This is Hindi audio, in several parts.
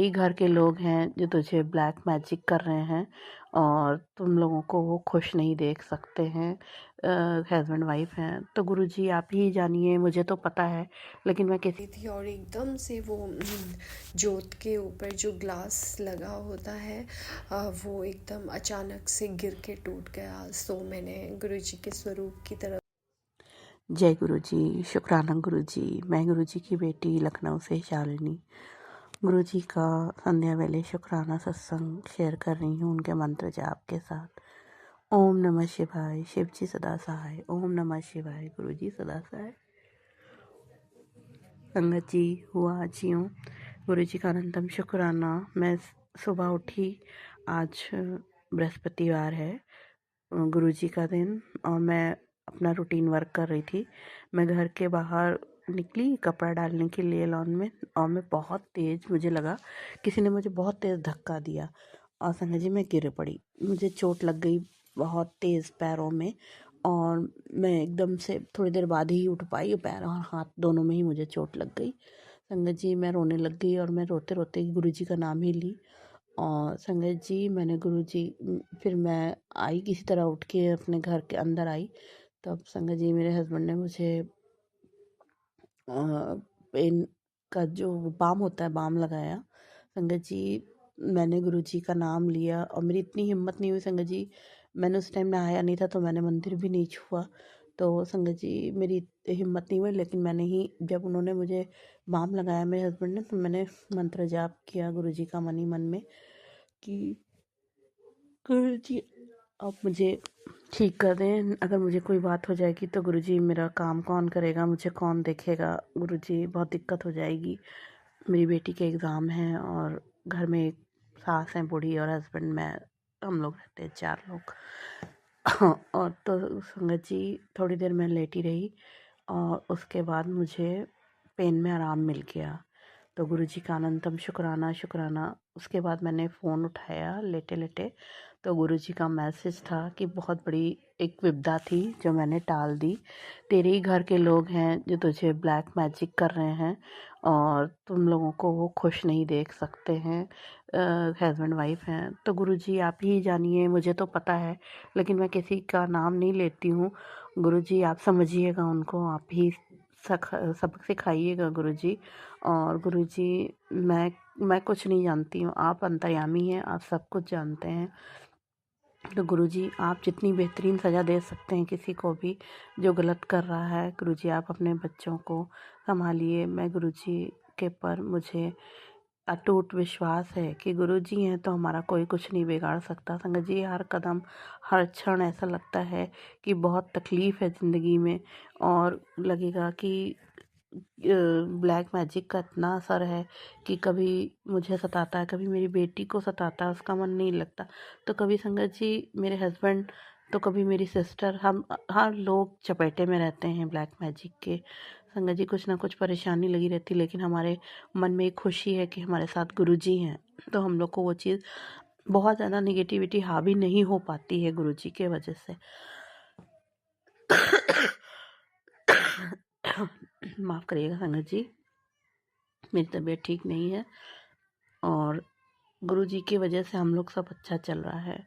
कई घर के लोग हैं जो तुझे ब्लैक मैजिक कर रहे हैं और तुम लोगों को वो खुश नहीं देख सकते हैं। हस्बैंड वाइफ हैं तो गुरुजी आप ही जानिए, मुझे तो पता है लेकिन मैं किसी थी और एकदम से वो जोत के ऊपर जो ग्लास लगा होता है वो एकदम अचानक से गिर के टूट गया। सो मैंने गुरुजी के स्वरूप की तरफ जय गुरुजी, शुक्राना गुरुजी। मैं गुरुजी की बेटी लखनऊ से शालिनी गुरुजी का संध्या वेले शुक्राना सत्संग शेयर कर रही हूँ उनके मंत्र जाप के साथ। ओम नमः शिवाय, शिव जी सदा सहाय। ओम नमः शिवाय, गुरुजी सदा सहाय। संगत जी हुआ आज यूँ, गुरु जी का अनंतम शुक्राना। मैं सुबह उठी, आज बृहस्पतिवार है, गुरु जी का दिन, और मैं अपना रूटीन वर्क कर रही थी। मैं घर के बाहर निकली कपड़ा डालने के लिए लॉन में, और मैं बहुत तेज़, मुझे लगा किसी ने मुझे बहुत तेज़ धक्का दिया और संगत जी मैं गिर पड़ी। मुझे चोट लग गई बहुत तेज़ पैरों में, और मैं एकदम से थोड़ी देर बाद ही उठ पाई। पैर और हाथ दोनों में ही मुझे चोट लग गई। संगत जी मैं रोने लग गई और मैं रोते रोते गुरु जी का नाम ही ली। और संगत जी मैंने गुरु जी, फिर मैं आई किसी तरह उठ के अपने घर के अंदर आई। तब संगत जी मेरे हस्बैंड ने मुझे पेन का जो बाम होता है बाम लगाया। संगत जी मैंने गुरु जी का नाम लिया और मेरी इतनी हिम्मत नहीं हुई संगत जी, मैंने उस टाइम नहाया नहीं था तो मैंने मंदिर भी नहीं छुआ। तो संगत जी मेरी हिम्मत नहीं हुई, लेकिन मैंने ही, जब उन्होंने मुझे बाम लगाया मेरे हस्बैंड ने, तो मैंने मंत्र जाप किया गुरु जी का मन ही मन में कि गुरु जी आप मुझे ठीक कर दें। अगर मुझे कोई बात हो जाएगी तो गुरुजी मेरा काम कौन करेगा, मुझे कौन देखेगा, गुरुजी बहुत दिक्कत हो जाएगी। मेरी बेटी के एग्ज़ाम हैं और घर में एक सास हैं बूढ़ी और हस्बैंड, मैं, हम लोग रहते हैं 4 लोग। और तो संगत जी थोड़ी देर मैं लेटी रही और उसके बाद मुझे पेन में आराम मिल गया। तो गुरुजी का अनंतम शुक्राना शुक्राना। उसके बाद मैंने फ़ोन उठाया लेटे लेटे, तो गुरुजी का मैसेज था कि बहुत बड़ी एक विपदा थी जो मैंने टाल दी। तेरे ही घर के लोग हैं जो तुझे ब्लैक मैजिक कर रहे हैं और तुम लोगों को वो खुश नहीं देख सकते हैं। हस्बैंड वाइफ हैं तो गुरुजी आप ही जानिए, मुझे तो पता है लेकिन मैं किसी का नाम नहीं लेती हूँ। गुरुजी आप समझिएगा उनको, आप ही सबक सिखाइएगा गुरुजी। और गुरुजी मैं कुछ नहीं जानती हूँ, आप अंतर्यामी हैं, आप सब कुछ जानते हैं। तो गुरुजी आप जितनी बेहतरीन सज़ा दे सकते हैं किसी को भी जो गलत कर रहा है, गुरुजी आप अपने बच्चों को संभालिए। मैं गुरुजी के पर मुझे अटूट विश्वास है कि गुरुजी हैं तो हमारा कोई कुछ नहीं बिगाड़ सकता। संगत जी हर कदम हर क्षण ऐसा लगता है कि बहुत तकलीफ़ है ज़िंदगी में, और लगेगा कि ब्लैक मैजिक का इतना असर है कि कभी मुझे सताता है, कभी मेरी बेटी को सताता है, उसका मन नहीं लगता। तो कभी संगत जी मेरे हस्बैंड, तो कभी मेरी सिस्टर, हम हर लोग चपेटे में रहते हैं ब्लैक मैजिक के। संगत जी कुछ ना कुछ परेशानी लगी रहती, लेकिन हमारे मन में एक खुशी है कि हमारे साथ गुरुजी हैं, तो हम लोग को वो चीज़ बहुत ज़्यादा निगेटिविटी हावी नहीं हो पाती है गुरुजी के वजह से। माफ़ करिएगा संगत जी, मेरी तबीयत ठीक नहीं है और गुरुजी की वजह से हम लोग सब अच्छा चल रहा है।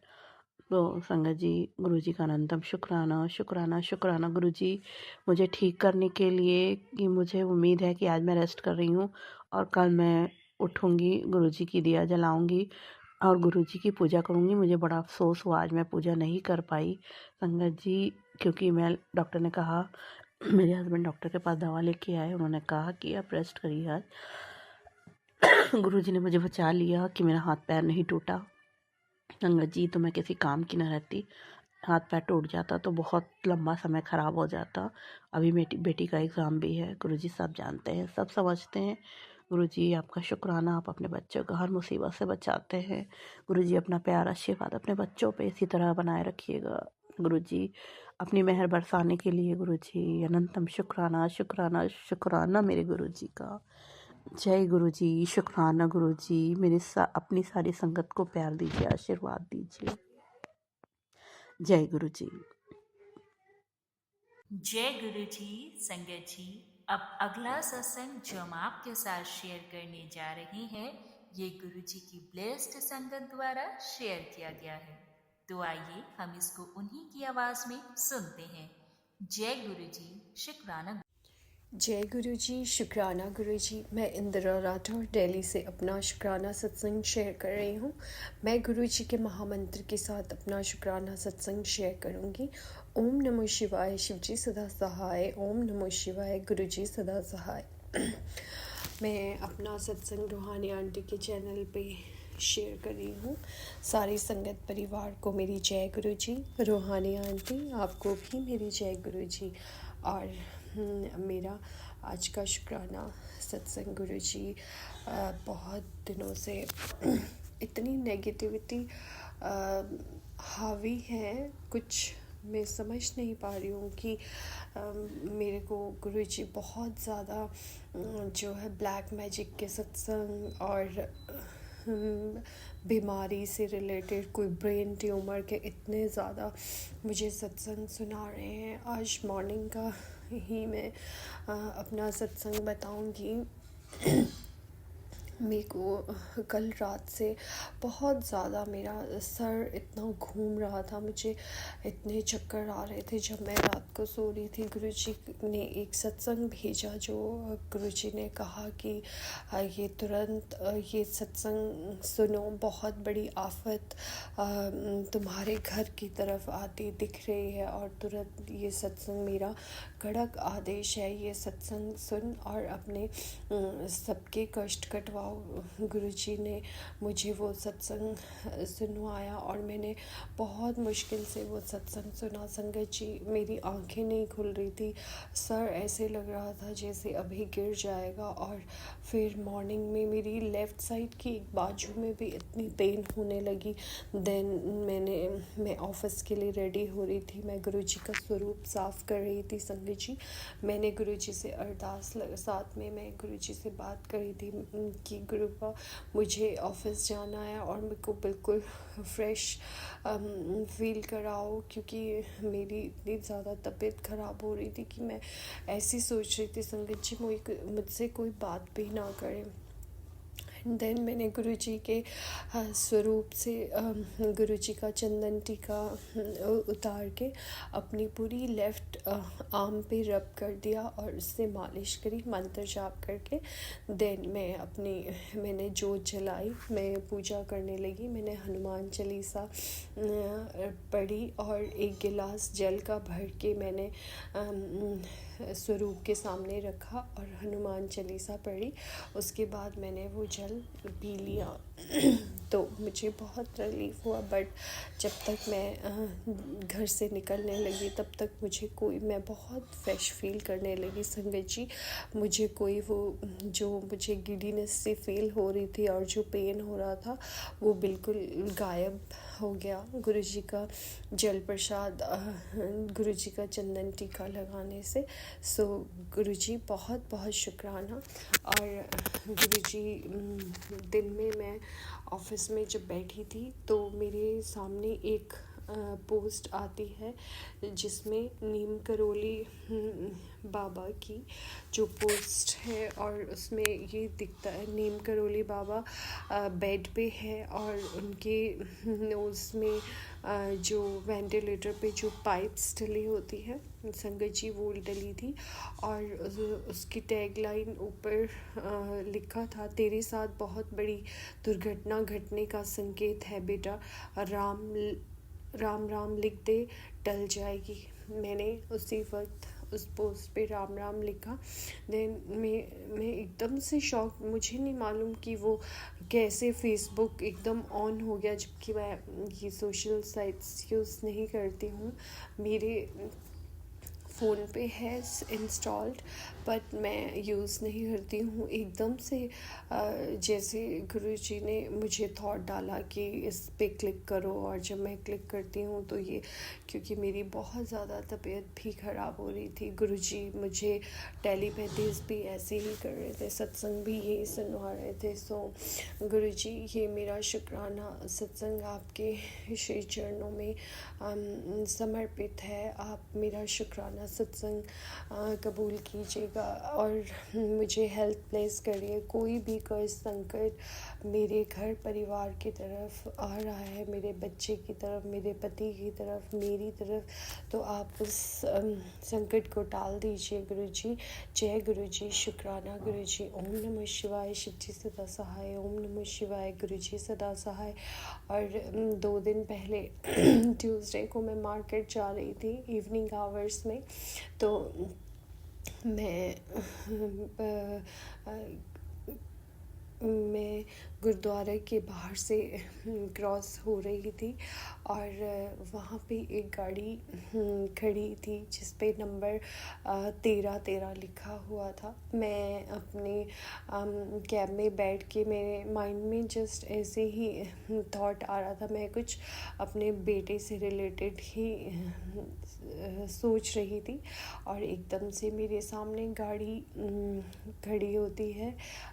तो संगत जी गुरुजी का अनंतम शुक्राना शुक्राना शुक्राना गुरुजी मुझे ठीक करने के लिए, कि मुझे उम्मीद है कि आज मैं रेस्ट कर रही हूँ और कल मैं उठूँगी, गुरुजी की दिया जलाऊँगी और गुरुजी की पूजा करूँगी। मुझे बड़ा अफ़सोस हुआ आज मैं पूजा नहीं कर पाई संगत जी, क्योंकि मैं, डॉक्टर ने कहा, मेरे हस्बैंड डॉक्टर के पास दवा लेके आए, उन्होंने कहा कि आप रेस्ट करिए आज। गुरुजी ने मुझे बचा लिया कि मेरा हाथ पैर नहीं टूटा। संगत जी तो मैं किसी काम की न रहती, हाथ पैर टूट जाता तो बहुत लंबा समय ख़राब हो जाता। अभी मेरी बेटी का एग्ज़ाम भी है। गुरुजी सब जानते हैं, सब समझते हैं। गुरुजी आपका शुक्राना, आप अपने बच्चों को हर मुसीबत से बचाते हैं। गुरुजी अपना प्यार आशीर्वाद अपने बच्चों पे इसी तरह बनाए रखिएगा। गुरुजी अपनी मेहर बरसाने के लिए गुरुजी अनंतम शुक्राना शुक्राना शुक्राना मेरे गुरुजी का। जय गुरुजी, शुक्राना गुरुजी, मेरी अपनी सारी संगत को प्यार दीजिए, आशीर्वाद दीजिए। जय गुरुजी। जय गुरु जी। संगत जी अब अगला सत्संग जो हम आपके साथ शेयर करने जा रहे हैं ये गुरुजी की ब्लेस्ड संगत द्वारा शेयर किया गया है। तो आइए हम इसको उन्हीं की आवाज में सुनते हैं। जय गुरुजी, शुक्राना। जय गुरु जी, शुक्राना गुरु जी। मैं इंदिरा राठौर दिल्ली से अपना शुक्राना सत्संग शेयर कर रही हूँ। मैं गुरु जी के महामंत्र के साथ अपना शुक्राना सत्संग शेयर करूँगी। ओम नमो शिवाय, शिव जी सदा सहाय। ओम नमो शिवाय, गुरु जी सदा सहाय। मैं अपना सत्संग रूहानी आंटी के चैनल पे शेयर कर रही हूँ। सारी संगत परिवार को मेरी जय गुरु जी। रूहानी आंटी आपको भी मेरी जय गुरु जी। और मेरा आज का शुक्राना सत्संग गुरु जी, बहुत दिनों से इतनी नेगेटिविटी हावी है, कुछ मैं समझ नहीं पा रही हूँ कि मेरे को गुरु जी बहुत ज़्यादा जो है ब्लैक मैजिक के सत्संग और बीमारी से रिलेटेड कोई ब्रेन ट्यूमर के इतने ज़्यादा मुझे सत्संग सुना रहे हैं। आज मॉर्निंग का ही मैं अपना सत्संग बताऊंगी। मेरे को कल रात से बहुत ज़्यादा मेरा सर इतना घूम रहा था, मुझे इतने चक्कर आ रहे थे जब मैं रात को सो रही थी। गुरुजी ने एक सत्संग भेजा जो गुरुजी ने कहा कि ये तुरंत ये सत्संग सुनो, बहुत बड़ी आफत तुम्हारे घर की तरफ आती दिख रही है और तुरंत ये सत्संग मेरा कड़क आदेश है, ये सत्संग सुन और अपने सबके कष्ट कटवाओ। गुरुजी ने मुझे वो सत्संग सुनवाया और मैंने बहुत मुश्किल से वो सत्संग सुना। संगत जी, मेरी आंखें नहीं खुल रही थी, सर ऐसे लग रहा था जैसे अभी गिर जाएगा। और फिर मॉर्निंग में मेरी लेफ़्ट साइड की एक बाजू में भी इतनी पेन होने लगी। देन मैं ऑफिस के लिए रेडी हो रही थी, मैं गुरुजी का स्वरूप साफ़ कर रही थी। संगत जी, मैंने गुरुजी से अरदास साथ में मैं गुरुजी से बात करी थी कि गुरुपा मुझे ऑफिस जाना है और मेरे को बिल्कुल फ्रेश फील कराओ, क्योंकि मेरी इतनी ज़्यादा तबीयत ख़राब हो रही थी कि मैं ऐसी सोच रही थी संगत जी मुझसे कोई बात भी ना करे। देन मैंने गुरुजी के स्वरूप से गुरुजी का चंदन टीका उतार के अपनी पूरी लेफ़्ट आर्म पे रब कर दिया और उससे मालिश करी मंत्र जाप करके। देन मैंने जोत जलाई, मैं पूजा करने लगी। मैंने हनुमान चालीसा पढ़ी और एक गिलास जल का भर के मैंने स्वरूप के सामने रखा और हनुमान चालीसा पढ़ी। उसके बाद मैंने वो जल पी लिया तो मुझे बहुत रिलीफ हुआ। बट जब तक मैं घर से निकलने लगी तब तक मैं बहुत फ्रेश फील करने लगी। संगत जी, मुझे कोई वो जो मुझे गिडीनेस से फील हो रही थी और जो पेन हो रहा था वो बिल्कुल गायब हो गया गुरुजी का जल प्रसाद, गुरुजी का चंदन टीका लगाने से। सो गुरुजी बहुत बहुत शुक्राना। और गुरुजी, दिन में मैं ऑफिस में जब बैठी थी तो मेरे सामने एक पोस्ट आती है जिसमें नीम करोली बाबा की जो पोस्ट है और उसमें ये दिखता है नीम करोली बाबा बेड पे है और उनके नोज़ में जो वेंटिलेटर पे जो पाइप्स डली होती है संगत जी वो डली थी और उसकी टैगलाइन ऊपर लिखा था, तेरे साथ बहुत बड़ी दुर्घटना घटने का संकेत है बेटा, राम राम राम लिख दे, टल जाएगी। मैंने उसी वक्त उस पोस्ट पे राम राम लिखा। देन मैं एकदम से शॉक, मुझे नहीं मालूम कि वो कैसे फेसबुक एकदम ऑन हो गया, जबकि मैं ये सोशल साइट्स यूज़ नहीं करती हूँ। मेरे फ़ोन पे है इंस्टॉल्ड बट मैं यूज़ नहीं करती हूँ। एकदम से जैसे गुरुजी ने मुझे थॉट डाला कि इस पे क्लिक करो और जब मैं क्लिक करती हूँ तो ये, क्योंकि मेरी बहुत ज़्यादा तबीयत भी ख़राब हो रही थी, गुरुजी मुझे टेलीपैथीज भी ऐसे ही कर रहे थे, सत्संग भी यही सुनवा रहे थे। सो गुरुजी, ये मेरा शुक्राना सत्संग आपके श्री चरणों में समर्पित है। आप मेरा शुक्राना अपना सत्संग कबूल कीजिएगा और मुझे हेल्प प्लेस करिए। कोई भी कर्ज संकट मेरे घर परिवार की तरफ आ रहा है, मेरे बच्चे की तरफ, मेरे पति की तरफ, मेरी तरफ, तो आप उस संकट को टाल दीजिए गुरु जी। जय गुरु जी, शुक्राना गुरु जी। ओम नमः शिवाय, शिव जी सदा सहाय। ओम नमः शिवाय, गुरु जी सदा सहाय। और 2 दिन पहले ट्यूसडे को मैं मार्केट जा रही थी इवनिंग आवर्स में, तो मैं मैं गुरुद्वारे के बाहर से क्रॉस हो रही थी और वहाँ पे एक गाड़ी खड़ी थी जिस पे नंबर 1313 लिखा हुआ था। मैं अपने कैब में बैठ के मेरे माइंड में जस्ट ऐसे ही थॉट आ रहा था, मैं कुछ अपने बेटे से रिलेटेड ही सोच रही थी और एकदम से मेरे सामने गाड़ी खड़ी होती है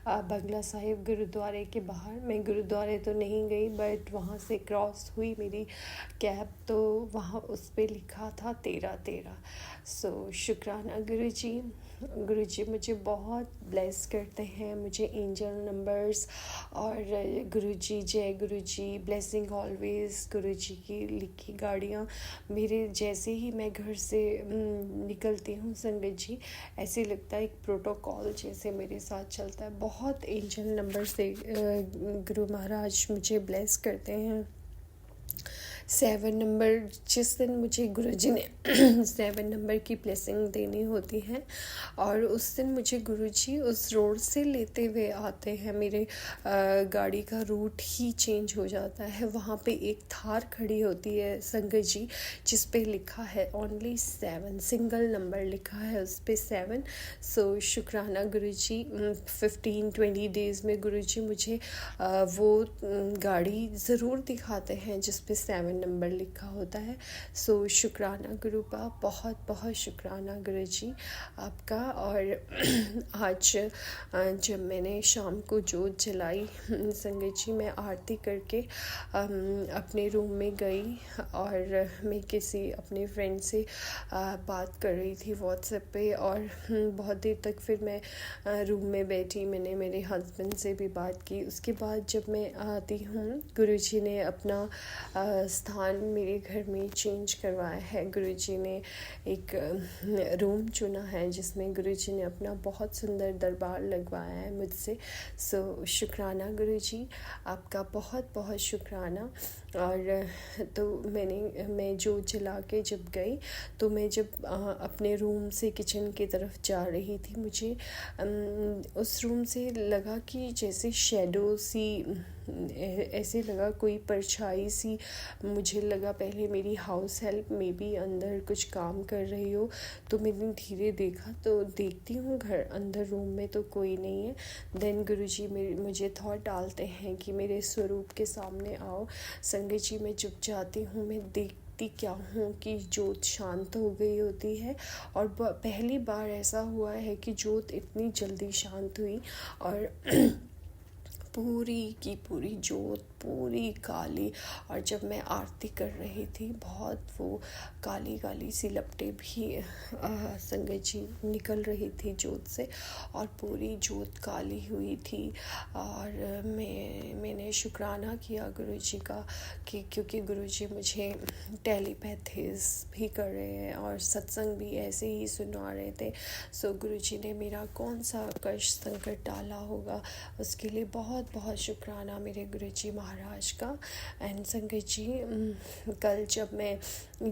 बंगला साहिब गुरुद्वारे के बाहर। मैं गुरुद्वारे तो नहीं गई बट वहाँ से क्रॉस हुई मेरी कैब, तो वहाँ उस पे लिखा था 1313। सो शुक्राना गुरु जी मुझे बहुत ब्लेस करते हैं, मुझे एंजल नंबर्स और गुरु जी, जय गुरु जी, ब्लेसिंग ऑलवेज। गुरु जी की लिखी गाड़ियाँ मेरे जैसे ही मैं घर से निकलती हूँ संगत जी, ऐसे लगता है एक प्रोटोकॉल जैसे मेरे साथ चलता है। बहुत एंजल नंबर से गुरु महाराज मुझे ब्लेस करते हैं। 7 नंबर, जिस दिन मुझे गुरुजी ने 7 नंबर की ब्लेसिंग देनी होती है और उस दिन मुझे गुरुजी उस रोड से लेते हुए आते हैं, मेरे गाड़ी का रूट ही चेंज हो जाता है। वहाँ पे एक थार खड़ी होती है संगत जी, जिस पे लिखा है ओनली 7, सिंगल नंबर लिखा है उस पे 7। सो शुक्राना गुरुजी। 15-20 डेज़ में गुरुजी मुझे वो गाड़ी ज़रूर दिखाते हैं जिस पे 7 नंबर लिखा होता है। सो शुक्राना गुरु का, बहुत बहुत शुक्राना गुरु जी आपका। और आज जब मैंने शाम को जोत जलाई संगत जी, मैं आरती करके अपने रूम में गई और मैं किसी अपने फ्रेंड से बात कर रही थी व्हाट्सएप पे और बहुत देर तक फिर मैं रूम में बैठी, मैंने मेरे हस्बैंड से भी बात की। उसके बाद जब मैं आती हूँ, गुरुजी ने अपना स्थान मेरे घर में चेंज करवाया है। गुरुजी ने एक रूम चुना है जिसमें गुरुजी ने अपना बहुत सुंदर दरबार लगवाया है मुझसे। सो शुक्राना गुरुजी आपका, बहुत बहुत शुक्राना। और तो मैं जोत जला के जब गई, तो मैं जब अपने रूम से किचन की तरफ जा रही थी, मुझे उस रूम से लगा कि जैसे शैडो सी, ऐसे लगा कोई परछाई सी। मुझे लगा पहले मेरी हाउस हेल्प में भी अंदर कुछ काम कर रही हो, तो मैंने धीरे देखा, तो देखती हूँ घर अंदर रूम में तो कोई नहीं है। देन गुरुजी मुझे थॉट डालते हैं कि मेरे स्वरूप के सामने आओ। संगत जी मैं चुप जाती हूँ, मैं देखती क्या हूँ कि जोत शांत हो गई होती है। और पहली बार ऐसा हुआ है कि जोत इतनी जल्दी शांत हुई और पूरी की पूरी जोत पूरी काली। और जब मैं आरती कर रही थी, बहुत वो काली काली सी लपटें भी संगत जी निकल रही थी जोत से और पूरी जोत काली हुई थी। और मैंने शुक्राना किया गुरुजी का कि क्योंकि गुरुजी मुझे टेलीपैथीज भी कर रहे हैं और सत्संग भी ऐसे ही सुना रहे थे। सो गुरुजी ने मेरा कौन सा कष्ट संकट टाला होगा, उसके लिए बहुत बहुत शुक्राना मेरे गुरुजी महाराज का। एंड संगत जी, कल जब मैं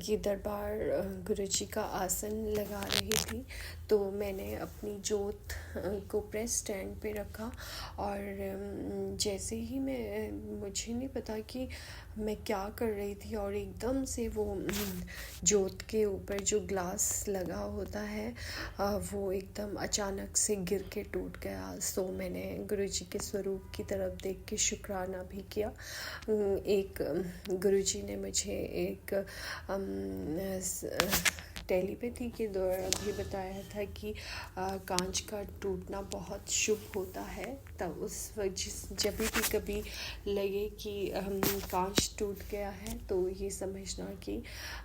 ये दरबार गुरुजी का आसन लगा रही थी, तो मैंने अपनी जोत को प्रेस स्टैंड पे रखा और जैसे ही मुझे नहीं पता कि मैं क्या कर रही थी और एकदम से वो जोत के ऊपर जो ग्लास लगा होता है वो एकदम अचानक से गिर के टूट गया। सो मैंने गुरुजी के स्वरूप की तरफ देख के शुक्राना भी किया। एक गुरुजी ने मुझे एक टेलीपैथी के द्वारा भी बताया था कि कांच का टूटना बहुत शुभ होता है। तब उस जब भी कभी लगे कि कांच टूट गया है तो ये समझना कि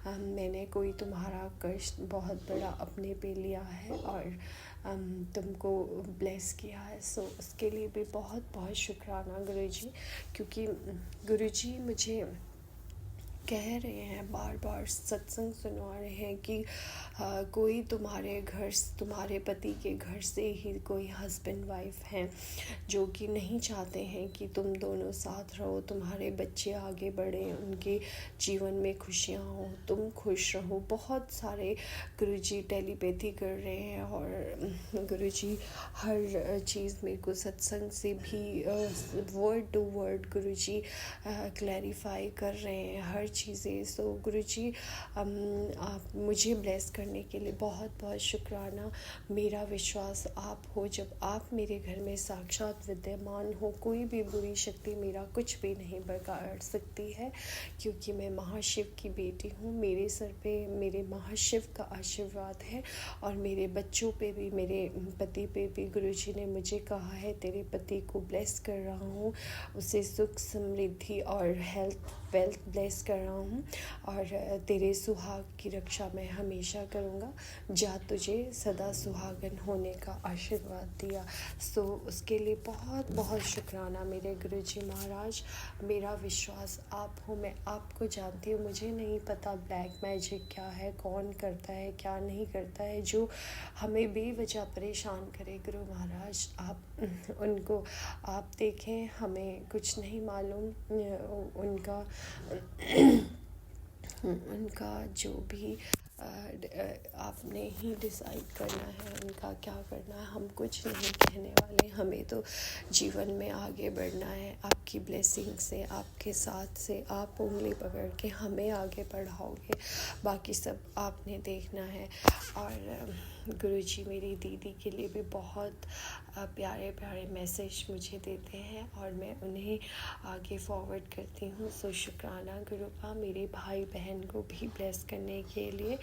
मैंने कोई तुम्हारा कष्ट बहुत बड़ा अपने पे लिया है और तुमको ब्लेस किया है। सो उसके लिए भी बहुत बहुत शुक्राना गुरुजी, क्योंकि गुरुजी मुझे कह रहे हैं, बार बार सत्संग सुनवा रहे हैं कि कोई तुम्हारे पति के घर से ही कोई हस्बैंड वाइफ हैं जो कि नहीं चाहते हैं कि तुम दोनों साथ रहो, तुम्हारे बच्चे आगे बढ़ें, उनके जीवन में खुशियाँ हो, तुम खुश रहो। बहुत सारे गुरुजी टेलीपैथी कर रहे हैं और गुरुजी हर चीज़ मेरे को सत्संग से भी word to word Guruji clarify कर रहे हैं हर चीज़ें। सो गुरुजी आप मुझे ब्लेस करने के लिए बहुत बहुत शुक्राना। मेरा विश्वास आप हो, जब आप मेरे घर में साक्षात विद्यमान हो, कोई भी बुरी शक्ति मेरा कुछ भी नहीं बिगाड़ सकती है, क्योंकि मैं महाशिव की बेटी हूँ। मेरे सर पे मेरे महाशिव का आशीर्वाद है और मेरे बच्चों पे भी, मेरे पति पे भी गुरुजी ने मुझे कहा है तेरे पति को ब्लेस कर रहा हूँ, उसे सुख समृद्धि और हेल्थ वेल्थ ब्लेस कर रहा हूँ और तेरे सुहाग की रक्षा मैं हमेशा करूँगा। जा तुझे सदा सुहागन होने का आशीर्वाद दिया। सो उसके लिए बहुत बहुत शुक्राना मेरे गुरुजी महाराज। मेरा विश्वास आप हो, मैं आपको जानती हूँ। मुझे नहीं पता ब्लैक मैजिक क्या है, कौन करता है, क्या नहीं करता है, जो हमें बेवजह परेशान करे। गुरु महाराज आप उनको आप देखें, हमें कुछ नहीं मालूम। उनका जो भी आपने ही डिसाइड करना है उनका क्या करना है, हम कुछ नहीं कहने वाले। हमें तो जीवन में आगे बढ़ना है आपकी ब्लेसिंग से, आपके साथ से। आप उंगली पकड़ के हमें आगे बढ़ाओगे, बाकी सब आपने देखना है। और गुरुजी मेरी दीदी के लिए भी बहुत प्यारे प्यारे मैसेज मुझे देते हैं और मैं उन्हें आगे फॉरवर्ड करती हूँ। सो शुक्राना गुरुपा, मेरे भाई बहन को भी ब्लेस करने के लिए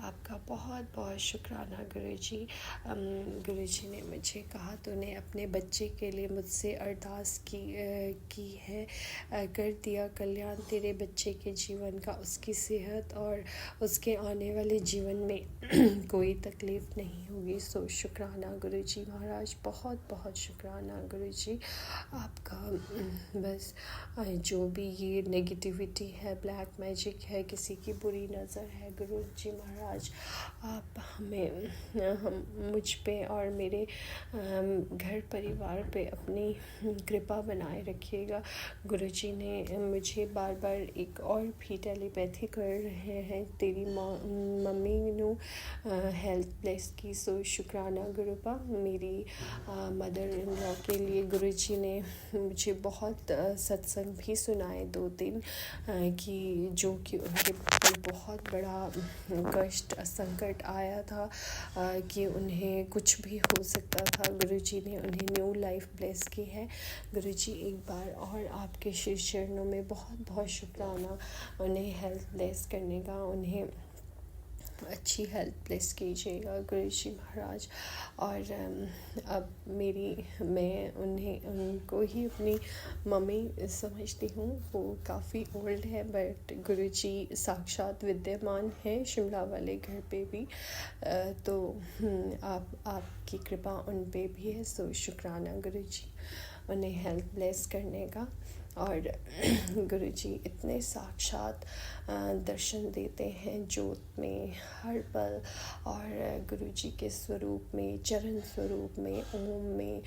आपका बहुत बहुत शुक्राना गुरुजी। गुरुजी ने मुझे कहा तूने अपने बच्चे के लिए मुझसे अरदास की है, कर दिया कल्याण तेरे बच्चे के जीवन का, उसकी सेहत और उसके आने वाले जीवन में कोई तकलीफ़ नहीं होगी। सो शुक्राना गुरुजी महाराज, बहुत बहुत शुक्राना गुरुजी आपका। बस जो भी ये नेगेटिविटी है, ब्लैक मैजिक है, किसी की बुरी नज़र है, गुरुजी महाराज आप हम मुझ पे और मेरे घर परिवार पे अपनी कृपा बनाए रखिएगा। गुरुजी ने मुझे बार बार एक और भी टेलीपैथी कर रहे हैं, तेरी मम्मी नु हेल्थ ब्लेस की। सो शुक्राना गुरुपा। मेरी मदर इन लॉ के लिए गुरुजी ने मुझे बहुत सत्संग भी सुनाए 2-3 कि जो कि उनके ऊपर बहुत बड़ा कष्ट संकट आया था कि उन्हें कुछ भी हो सकता था। गुरुजी ने उन्हें न्यू लाइफ ब्लेस की है। गुरुजी एक बार और आपके श्री चरणों में बहुत बहुत शुक्राना उन्हें हेल्थ ब्लेस करने का, उन्हें अच्छी हेल्थ ब्लेस कीजिएगा गुरुजी महाराज। और अब मैं उनको ही अपनी मम्मी समझती हूँ। वो काफ़ी ओल्ड है बट गुरुजी साक्षात विद्यमान है शिमला वाले घर पे भी। तो आपकी कृपा उन पे भी है। सो शुक्राना गुरुजी उन्हें हेल्थ ब्लेस करने का। और गुरुजी इतने साक्षात दर्शन देते हैं जोत में हर पल, और गुरुजी के स्वरूप में, चरण स्वरूप में,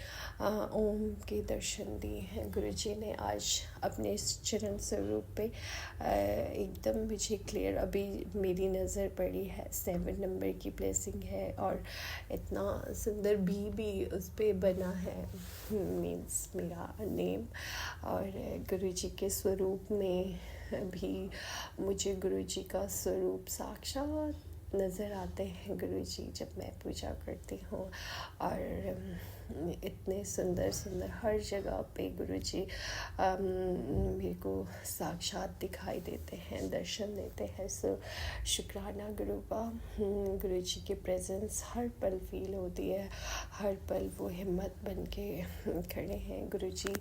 ओम के दर्शन दिए हैं। गुरुजी ने आज अपने इस चरण स्वरूप पे एकदम मुझे क्लियर अभी मेरी नज़र पड़ी है। 7 नंबर की ब्लेसिंग है और इतना सुंदर भी उस पर बना है, मीन्स मेरा नेम। और गुरुजी के स्वरूप में भी मुझे गुरुजी का स्वरूप साक्षात नज़र आते हैं गुरुजी जब मैं पूजा करती हूँ। और इतने सुंदर सुंदर हर जगह पे गुरुजी मेरे को साक्षात दिखाई देते हैं, दर्शन देते हैं। सो शुक्राना गुरुपा, गुरुजी के प्रेजेंस हर पल फील होती है, हर पल वो हिम्मत बन के खड़े हैं। गुरुजी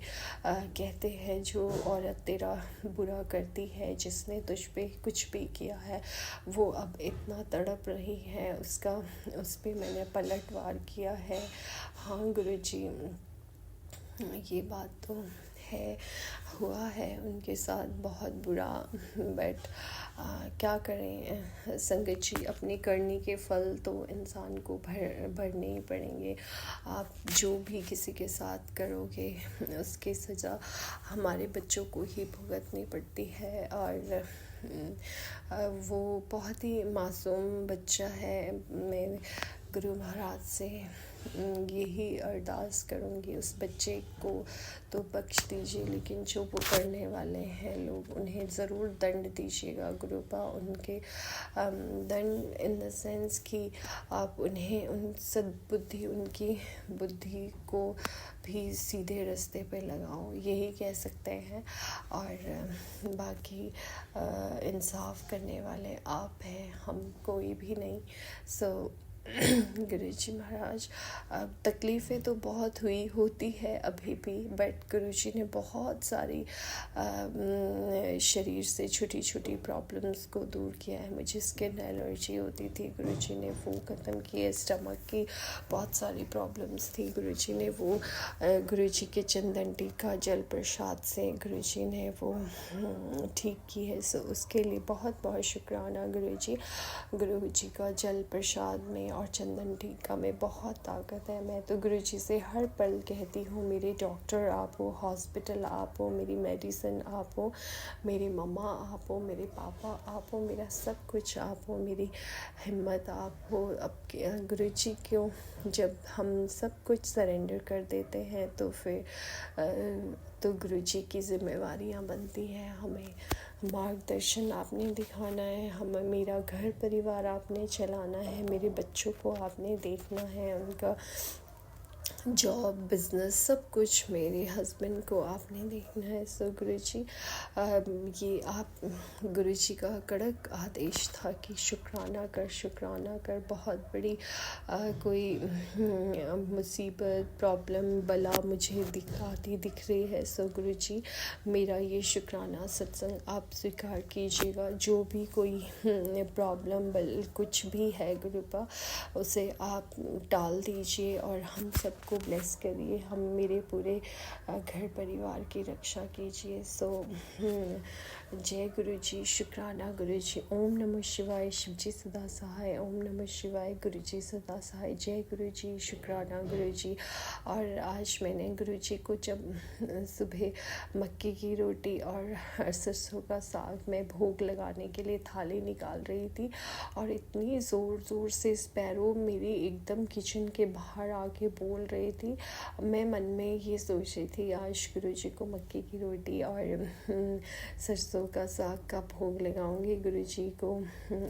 कहते हैं जो औरत तेरा बुरा करती है, जिसने तुझ पे कुछ भी किया है, वो अब इतना तड़प रही है, उस पे मैंने पलटवार किया है। हाँ गुरुजी, ये बात तो है, हुआ है उनके साथ बहुत बुरा, बट क्या करें संगत जी, अपनी करनी के फल तो इंसान को भरने ही पड़ेंगे। आप जो भी किसी के साथ करोगे उसकी सज़ा हमारे बच्चों को ही भुगतनी पड़ती है। और वो बहुत ही मासूम बच्चा है। मैं गुरु महाराज से यही अरदास करूँगी, उस बच्चे को तो बख्श दीजिए, लेकिन जो वो करने वाले हैं लोग, उन्हें ज़रूर दंड दीजिएगा गुरुपा। उनके दंड इन द सेंस कि आप उन्हें उन सद्बुद्धि, उनकी बुद्धि को भी सीधे रास्ते पे लगाओ, यही कह सकते हैं। और बाकी इंसाफ करने वाले आप हैं, हम कोई भी नहीं। सो गुरुजी महाराज, तकलीफ़ें तो बहुत होती है अभी भी, बट गुरुजी ने बहुत सारी शरीर से छोटी छोटी प्रॉब्लम्स को दूर किया है। मुझे स्किन एलर्जी होती थी, गुरुजी ने वो ख़त्म किए। स्टमक की बहुत सारी प्रॉब्लम्स थी, गुरुजी ने वो गुरुजी के चंदन टीका जल प्रसाद से गुरुजी ने वो ठीक की है। सो उसके लिए बहुत बहुत शुक्राना गुरुजी। गुरुजी का जल प्रसाद में और चंदन टीका में बहुत ताकत है। मैं तो गुरुजी से हर पल कहती हूँ, मेरे डॉक्टर आप हो, हॉस्पिटल आप हो, मेरी मेडिसिन आप हो, मेरी मम्मा आप हो, मेरे पापा आप हो, मेरा सब कुछ आप हो, मेरी हिम्मत आप हो। अब गुरुजी क्यों, जब हम सब कुछ सरेंडर कर देते हैं तो फिर तो गुरुजी की जिम्मेवारियाँ बनती हैं। हमें मार्गदर्शन आपने दिखाना है, हमें मेरा घर परिवार आपने चलाना है, मेरे बच्चों को आपने देखना है, उनका जॉब बिज़नेस सब कुछ, मेरे हस्बैंड को आपने देखना है। सो गुरुजी, ये आप गुरुजी का कड़क आदेश था कि शुक्राना कर। बहुत बड़ी कोई मुसीबत, प्रॉब्लम, बला मुझे दिख रही है। सो गुरुजी, मेरा ये शुक्राना सत्संग आप स्वीकार कीजिएगा। जो भी कोई प्रॉब्लम कुछ भी है गुरुपा, उसे आप टाल दीजिए और हम सबको ब्लेस करिए, हम मेरे पूरे घर परिवार की रक्षा कीजिए। सो जय गुरुजी, शुक्राना गुरुजी। ओम नमः शिवाय, शिवजी सदा सहाय। ओम नमः शिवाय, गुरुजी सदा सहाय। जय गुरुजी, शुक्राना गुरुजी। और आज मैंने गुरुजी को जब सुबह मक्की की रोटी और सरसों का साग में भोग लगाने के लिए थाली निकाल रही थी, और इतनी ज़ोर से स्पैरो मेरी एकदम किचन के बाहर आके बोल रही थी। मैं मन में ये सोच रही थी, आज गुरुजी को मक्की की रोटी और सरसों का साग का भोग लगाऊंगी, गुरुजी को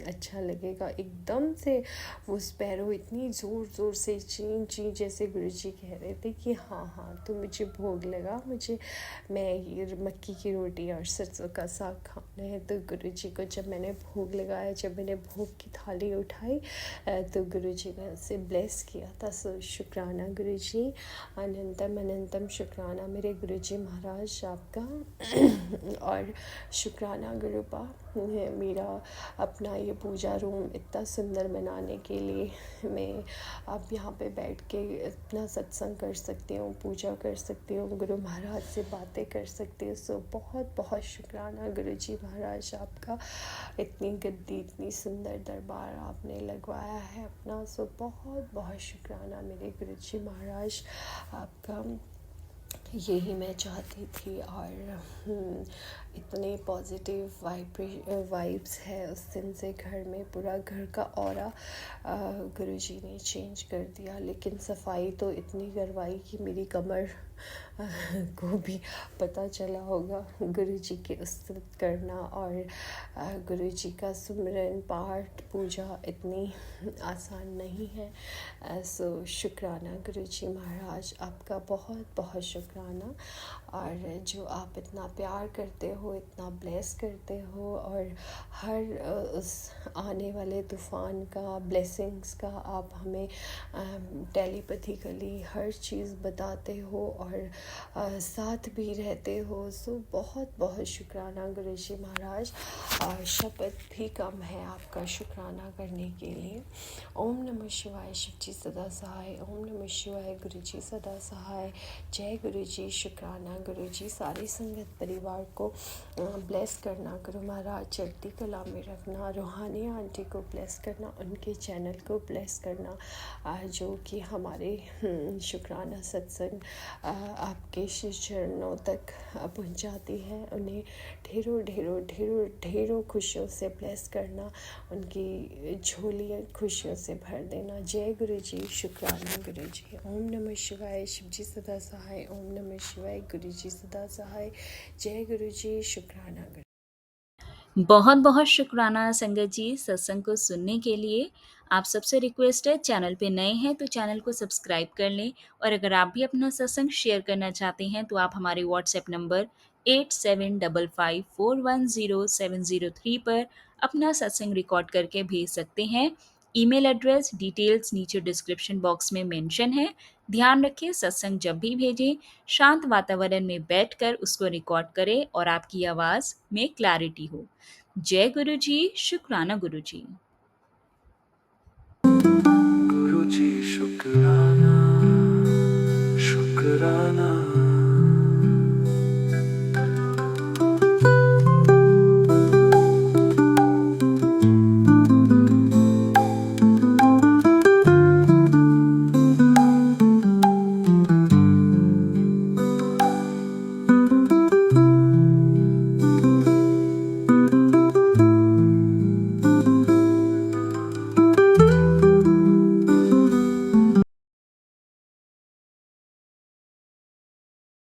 अच्छा लगेगा। एकदम से वो स्पैरो इतनी ज़ोर से ची जैसे गुरुजी कह रहे थे कि हाँ तो मुझे भोग लगा, मैं ये मक्की की रोटी और सरसों का साग खाना है। तो गुरुजी को जब मैंने भोग लगाया, जब मैंने भोग की थाली उठाई, तो गुरुजी ने उसे ब्लेस किया था। सो शुक्राना गुरुजी, अनंतम शुक्राना मेरे गुरुजी महाराज आपका। और शुक्राना गुरुपा, मेरा अपना ये पूजा रूम इतना सुंदर बनाने के लिए मैं अब यहाँ पे बैठ के इतना सत्संग कर सकती हूँ, पूजा कर सकती हूँ, गुरु महाराज से बातें कर सकती हूँ। सो बहुत बहुत शुक्राना गुरुजी महाराज आपका, इतनी गद्दी, इतनी सुंदर दरबार आपने लगवाया है अपना। सो बहुत बहुत शुक्राना मेरे गुरुजी महाराज आपका। यही मैं चाहती थी। और इतने पॉजिटिव वाइब्स है उस दिन से घर में, पूरा घर का ऑरा गुरुजी ने चेंज कर दिया। लेकिन सफाई तो इतनी करवाई कि मेरी कमर को भी पता चला होगा गुरु जी की स्तुति करना और गुरु जी का सुमिरन पाठ पूजा इतनी आसान नहीं है। सो शुक्राना गुरु जी महाराज, आपका बहुत बहुत शुक्राना। और जो आप इतना प्यार करते हो, इतना ब्लेस करते हो, और हर उस आने वाले तूफ़ान का, ब्लेसिंग्स का आप हमें टेलीपैथिकली हर चीज़ बताते हो और साथ भी रहते हो। सो बहुत बहुत शुक्राना गुरु जी महाराज। शब्द भी कम है आपका शुक्राना करने के लिए। ओम नमः शिवाय, शिव जी सदा सहाय। ओम नमः शिवाय, गुरु जी सदा सहाय। जय गुरु जी। शुक्राना गुरु जी। सारी संगत परिवार को ब्लेस करना गुरु महाराज, चढ़ती कला में रखना। रूहानी आंटी को ब्लेस करना, उनके चैनल को ब्लेस करना, जो कि हमारे शुक्राना सत्संग आपके श्री चरणों तक पहुंचाती है। उन्हें ढेरों ढेरों ढेरों ढेरों खुशियों से ब्लेस करना, उनकी झोलियाँ खुशियों से भर देना। जय गुरु जी। शुक्राना गुरु जी। ओम नमः शिवाय, शिव जी सदा सहाय। ओम नमः शिवाय, गुरु जी सदा सहाय। जय गुरु जी। शुक्राना गुरु। बहुत बहुत शुक्राना संगत जी सत्संग को सुनने के लिए। आप सबसे रिक्वेस्ट है, चैनल पे नए हैं तो चैनल को सब्सक्राइब कर लें, और अगर आप भी अपना सत्संग शेयर करना चाहते हैं तो आप हमारे व्हाट्सएप नंबर 8755410703 पर अपना सत्संग रिकॉर्ड करके भेज सकते हैं। ईमेल एड्रेस डिटेल्स नीचे डिस्क्रिप्शन बॉक्स में मेंशन है। ध्यान रखें, सत्संग जब भी भेजें शांत वातावरण में बैठकर उसको रिकॉर्ड करें और आपकी आवाज़ में क्लैरिटी हो। जय गुरु जी। शुक्राना गुरु जी। गुरु जी शुक्राना।